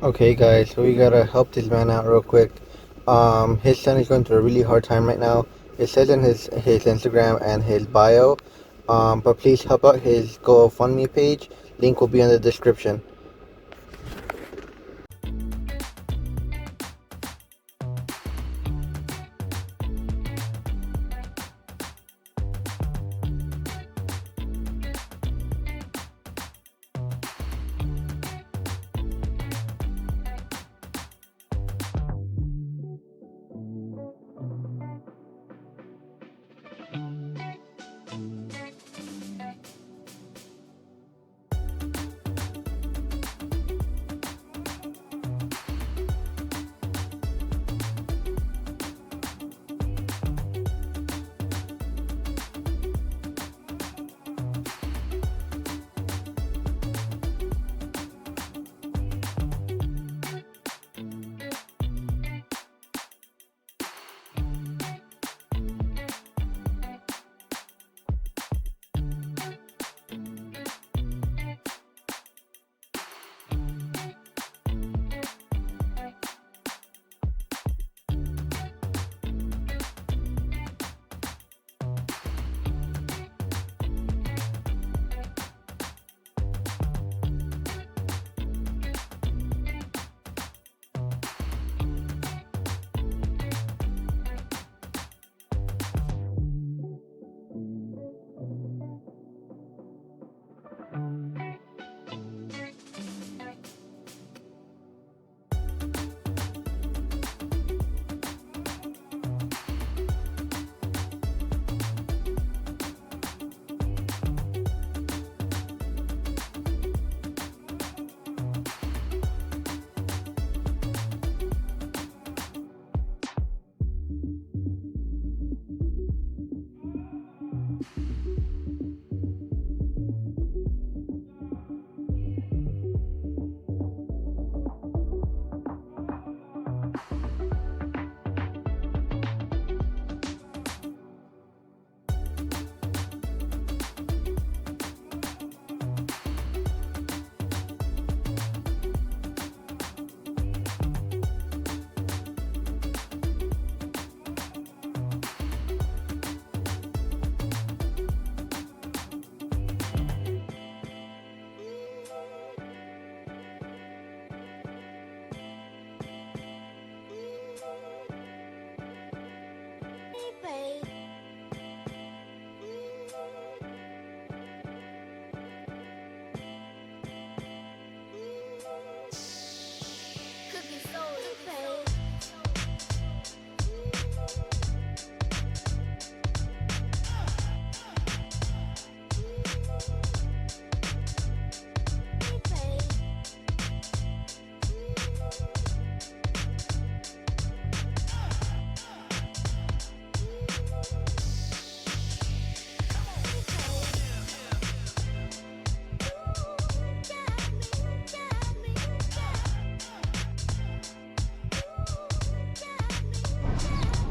Okay, guys, so we gotta help this man out real quick. His son is going through a really hard time right now. It says in his Instagram and his bio. But please help out his GoFundMe page. Link will be in the description.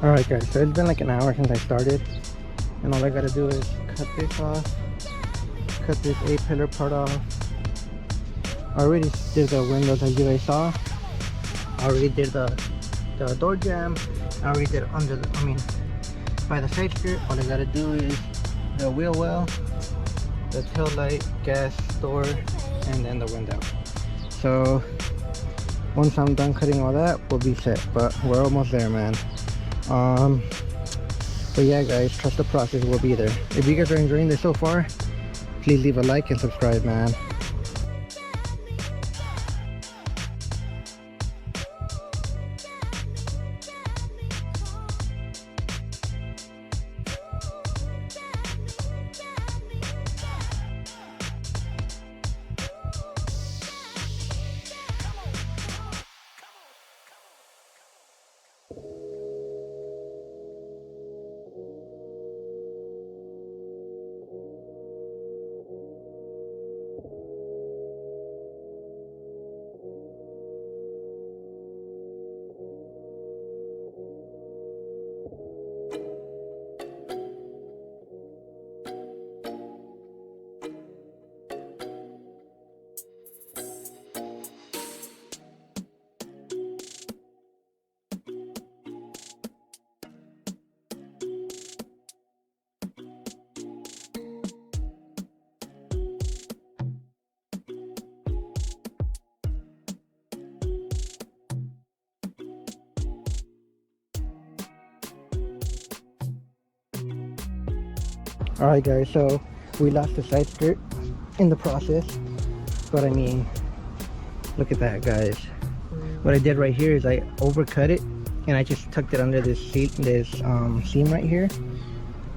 Alright, guys, so it's been like an hour since I started, and all I gotta do is cut this off, cut this 8-pillar part off. I already did the windows as you guys saw. I already did the door jamb. I already did under the, by the side skirt. All I gotta do is the wheel well, the tail light, gas door, and then the window. So once I'm done cutting all that, we'll be set, but we're almost there, man. But yeah, guys, trust the process, we'll be there. If you guys are enjoying this so far, please leave a like and subscribe, man. Alright guys, so we lost the side skirt in the process, but I mean, look at that guys. What I did right here is I overcut it and I just tucked it under this seam right here.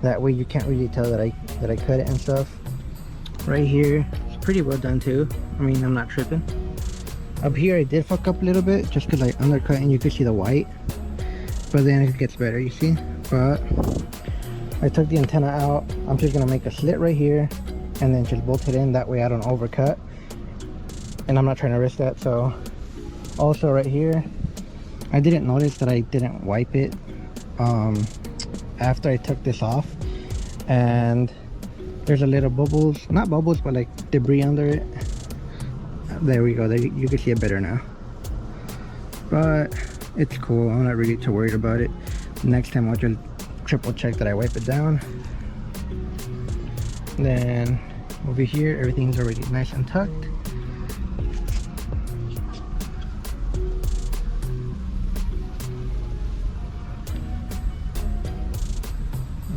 That way you can't really tell that I cut it and stuff. Right here, it's pretty well done too. I mean, I'm not tripping. Up here I did fuck up a little bit just because I undercut and you could see the white, but then it gets better, you see. But I took the antenna out. I'm just gonna make a slit right here and then just bolt it in, that way I don't overcut, and I'm not trying to risk that. So also right here, I didn't notice that I didn't wipe it after I took this off, and there's a little bubbles, not bubbles but like debris under it. There we go, there, you can see it better now, but it's cool. I'm not really too worried about it. Next time I'll just triple check that I wipe it down. Then over here everything's already nice and tucked.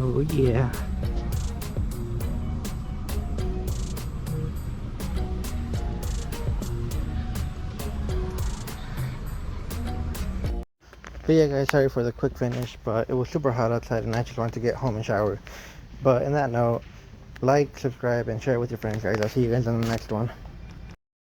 Oh yeah. But yeah guys, sorry for the quick finish, but it was super hot outside and I just wanted to get home and shower. But in that note, like, subscribe, and share it with your friends guys. I'll see you guys on the next one.